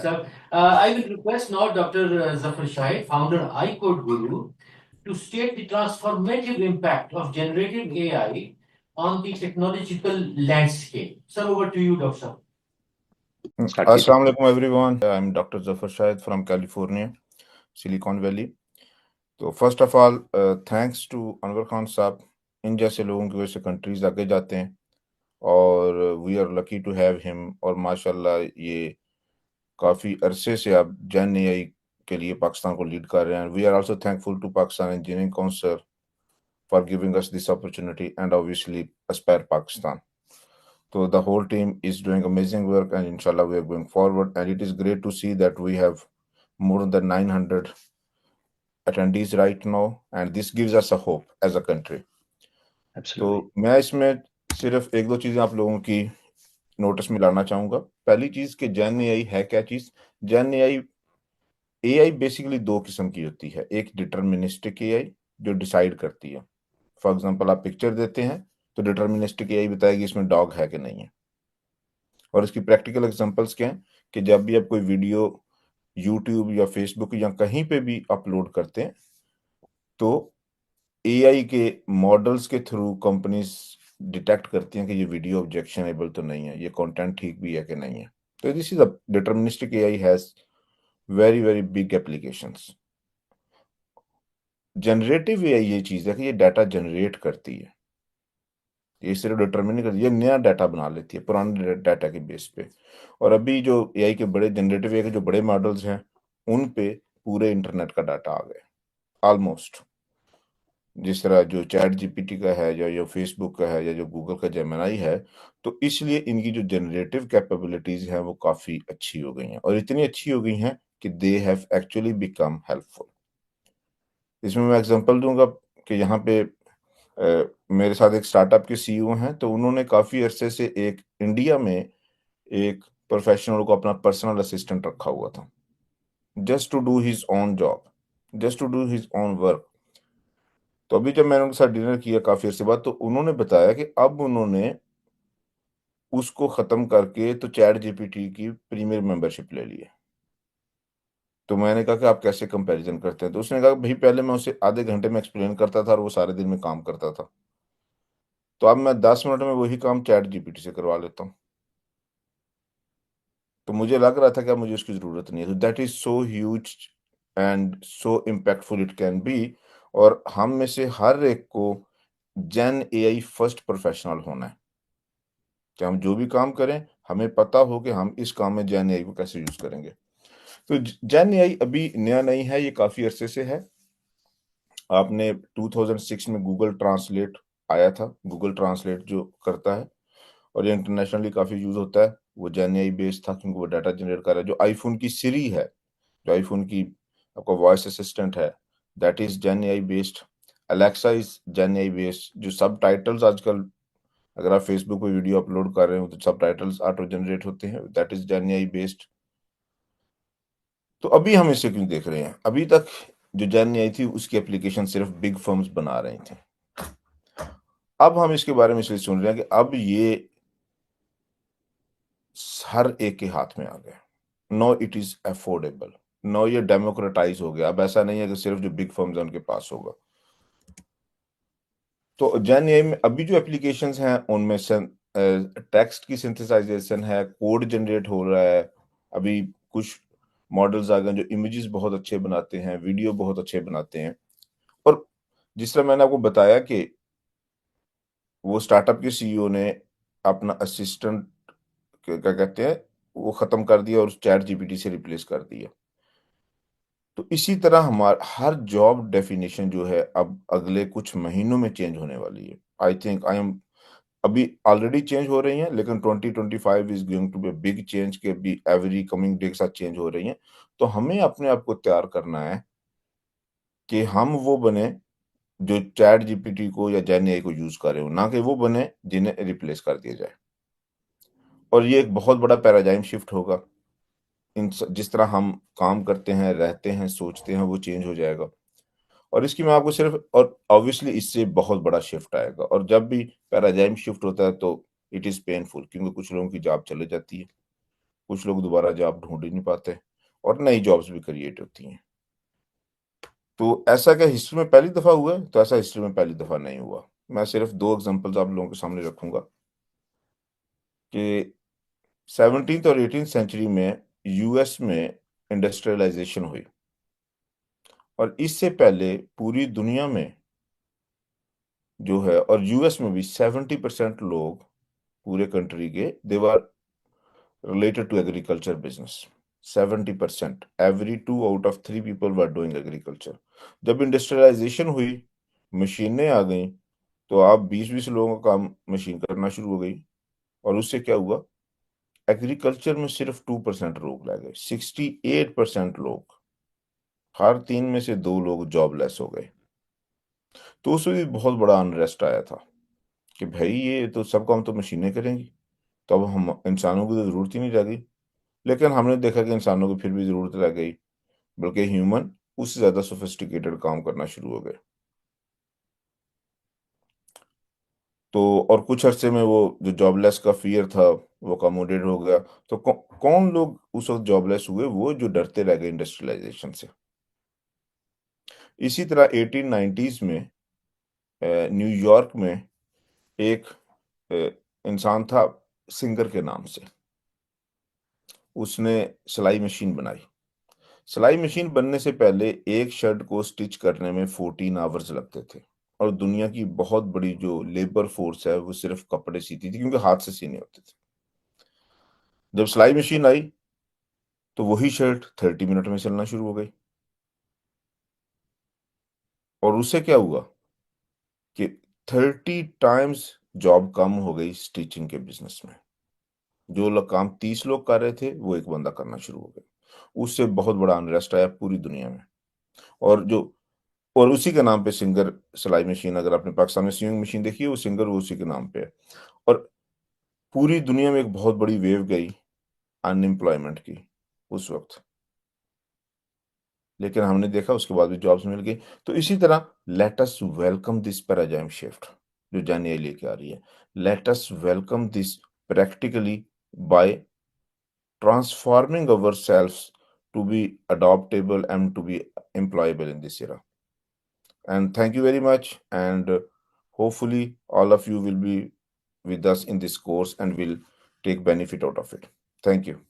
sir. I will request now Dr. Zafar Shahid, founder iCode Guru, to state the transformative impact of generative AI on the technological landscape. Sir, over to you, Doctor. Start कीजिए। Assalamu alaikum everyone. I'm Dr. Zafar Shahid from California, Silicon Valley. तो first of all thanks to Anwar Khan साहब। इन जैसे लोगों की वजह से countries आगे जाते हैं और we are lucky to have him. और माशाल्लाह ये काफ़ी अरसे से आप जैन एआई के लिए पाकिस्तान को लीड कर रहे हैं। We are also thankful to Pakistan engineering council for giving us this opportunity and obviously aspire Pakistan. So the whole team is doing amazing work, and inshallah we are going forward. And it is great to see that we have more than 900 attendees right now, and this gives us a hope as a country. तो Absolutely. मैं इसमें सिर्फ एक दो चीजें आप लोगों की नोटिस में लाना चाहूंगा। पहली चीज कि जैन एआई है क्या चीज। जैन एआई बेसिकली दो किस्म की होती है। एक डिटर्मिनिस्टिक एआई जो डिसाइड करती है। फॉर एग्जांपल आप पिक्चर देते हैं तो डिटर्मिनिस्टिक एआई बताएगी इसमें डॉग है कि नहीं है। और इसकी प्रैक्टिकल एग्जांपल्स क्या हैं कि जब भी आप कोई वीडियो यूट्यूब या फेसबुक या कहीं पे भी अपलोड करते हैं तो एआई के मॉडल्स के थ्रू कंपनीज डिटेक्ट करती हैं कि ये वीडियो ऑब्जेक्शनेबल तो नहीं है, ये कंटेंट ठीक भी है कि नहीं है। तो this is a deterministic AI has very very big applications. Generative AI ये चीज है कि ये डाटा जनरेट करती है, ये सिर्फ डिटर्मिन नहीं करती, ये नया डाटा बना लेती है पुराने डाटा के बेस पे। और अभी जो एआई के बड़े जनरेटिव एआई के जो बड़े मॉडल्स हैं उन पे पूरे इंटरनेट का डाटा आ गया ऑलमोस्ट। जिस तरह जो चैट जीपीटी का है या जो फेसबुक का है या जो गूगल का जेमिनी है, तो इसलिए इनकी जो जनरेटिव कैपेबिलिटीज हैं वो काफी अच्छी हो गई हैं, और इतनी अच्छी हो गई हैं कि they have actually become helpful. इसमें मैं एग्जांपल दूंगा कि यहाँ पे मेरे साथ एक स्टार्टअप के सीईओ हैं, तो उन्होंने काफी अरसे से एक इंडिया में एक प्रोफेशनल को अपना पर्सनल असिस्टेंट रखा हुआ था, just to do his own job, just to do his own work. तो अभी जब मैंने उनके साथ डिनर किया काफी अर्से बाद, तो उन्होंने बताया कि अब उन्होंने उसको खत्म करके तो चैट जीपीटी की प्रीमियम मेंबरशिप ले ली है। तो मैंने कहा कि आप कैसे कंपैरिजन करते हैं, तो उसने कहा भाई पहले मैं उसे आधे घंटे में एक्सप्लेन करता था और वो सारे दिन में काम करता था, तो अब मैं 10 मिनट में वही काम चैट जीपीटी से करवा लेता हूँ। तो मुझे लग रहा था कि अब मुझे उसकी जरूरत नहीं है। तो that is so huge and so impactful it can be. और हम में से हर एक को जेन एआई फर्स्ट प्रोफेशनल होना है कि हम जो भी काम करें हमें पता हो कि हम इस काम में जेन एआई को कैसे यूज करेंगे। तो जेन एआई अभी नया नहीं है, ये काफी अरसे से है। आपने 2006 में गूगल ट्रांसलेट आया था, गूगल ट्रांसलेट जो करता है और ये इंटरनेशनली काफी यूज होता है, वो जेन एआई बेस्ड था क्योंकि वो डाटा जनरेट कर रहा है। जो आईफोन की सिरी है, जो आईफोन की आपका वॉइस असिस्टेंट है, that is gen AI based. Alexa is gen AI based. जो सब टाइटल्स आजकल अगर आप फेसबुक पे वीडियो अपलोड कर रहे हो तो सब टाइटल्स ऑटो जनरेट होते हैं, that is gen AI based. तो अभी हम इसे क्यों देख रहे हैं? अभी तक जो जेन एआई थी उसकी एप्लीकेशन सिर्फ बिग फर्म्स बना रहे थे। अब हम इसके बारे में इसलिए सुन रहे हैं कि अब ये हर एक के हाथ में आ गया। No it is affordable, no ये डेमोक्रेटाइज हो गया। अब ऐसा नहीं है कि सिर्फ जो बिग फर्म्स हैं उनके पास होगा। तो जेन एआई में अभी जो एप्लीकेशंस हैं उनमें टेक्स्ट की सिंथेसाइजेशन है, कोड जनरेट हो रहा है। अभी कुछ मॉडल्स आ गए जो इमेजेस बहुत अच्छे बनाते हैं, वीडियो बहुत अच्छे बनाते हैं। और जिस तरह मैंने आपको बताया कि वो स्टार्टअप के सीईओ ने अपना असिस्टेंट क्या कहते हैं वो खत्म कर दिया और चैट जीपीटी से रिप्लेस कर दिया। तो इसी तरह हमारा हर जॉब डेफिनेशन जो है अब अगले कुछ महीनों में चेंज होने वाली है। आई थिंक आई एम अभी ऑलरेडी चेंज हो रही हैं, लेकिन 2025 is going to be big change के भी एवरी कमिंग डे के साथ चेंज हो रही हैं। तो हमें अपने आप को तैयार करना है कि हम वो बने जो चैट जीपीटी को या जेन एआई को यूज कर रहे हो, ना कि वो बने जिन्हें रिप्लेस कर दिया जाए। और ये एक बहुत बड़ा पैराडाइम शिफ्ट होगा। जिस तरह हम काम करते हैं, रहते हैं, सोचते हैं, वो चेंज हो जाएगा। और इसकी मैं आपको सिर्फ और ऑब्वियसली इससे बहुत बड़ा शिफ्ट आएगा। और जब भी पैराडाइम शिफ्ट होता है तो इट इज पेनफुल क्योंकि कुछ लोगों की जॉब चले जाती है। कुछ लोग दोबारा जॉब ढूंढ ही नहीं पाते और नई जॉब्स भी क्रिएट होती हैं। तो ऐसा क्या हिस्ट्री में पहली दफा हुआ है? तो ऐसा हिस्ट्री में पहली दफा नहीं हुआ। मैं सिर्फ 2 एग्जांपल्स आप लोगों के सामने रखूंगा कि 17th और 18th सेंचुरी में यूएस में इंडस्ट्रियलाइजेशन हुई और इससे पहले पूरी दुनिया में जो है, और यूएस में भी 70% लोग पूरे कंट्री के they were related to agriculture business. 70%, every 2 out of 3 people were doing agriculture. जब इंडस्ट्रियलाइजेशन हुई, मशीनें आ गई, तो आप 20-20 लोगों का काम मशीन करना शुरू हो गई और उससे क्या हुआ, एग्रीकल्चर में सिर्फ 2% लोग रह गए, 68% लोग, हर 3 में से 2 लोग जॉबलेस हो गए। तो उसमें भी बहुत बड़ा अनरेस्ट आया था कि भाई ये तो सब काम तो मशीनें करेंगी, तो अब हम इंसानों की तो जरूरत ही नहीं रह गई। लेकिन हमने देखा कि इंसानों की फिर भी जरूरत रह गई, बल्कि ह्यूमन उससे ज्यादा सोफिस्टिकेटेड काम करना शुरू हो गए। तो और कुछ अरसे में वो जो जॉबलेस का फियर था वो अकोमोडेट हो गया। तो कौन लोग उस वक्त जॉबलेस हुए? वो जो डरते रह गए इंडस्ट्रियलाइजेशन से। इसी तरह 1890s में न्यूयॉर्क में एक इंसान था सिंगर के नाम से। उसने सिलाई मशीन बनाई। सिलाई मशीन बनने से पहले एक शर्ट को स्टिच करने में 14 आवर्स लगते थे और दुनिया की बहुत बड़ी जो लेबर फोर्स है वो सिर्फ कपड़े सीती थी, क्योंकि हाथ से सीने होते थे। जब सिलाई मशीन आई तो वही शर्ट 30 मिनट में सिलना शुरू हो गई। और उससे क्या हुआ कि 30 टाइम्स जॉब कम हो गई स्टिचिंग के बिजनेस में। जो लोग काम 30 लोग कर रहे थे वो एक बंदा करना शुरू हो गया। उससे बहुत बड़ा अनरेस्ट आया पूरी दुनिया में। और जो और उसी के नाम पे सिंगर सिलाई मशीन, अगर आपने पाकिस्तान में सिंगिंग मशीन देखी है, वो सिंगर वो उसी के नाम पे है। और पूरी दुनिया में एक बहुत बड़ी वेव गई अनएम्प्लॉयमेंट की उस वक्त। लेकिन हमने देखा उसके बाद भी जॉब्स मिल गई। तो इसी तरह let us welcome this paradigm shift जो जानिए लेके आ रही है। Let us welcome this practically by transforming ourselves to be adaptable and to be employable in this era. And thank you very much. And hopefully, all of you will be with us in this course and will take benefit out of it. Thank you.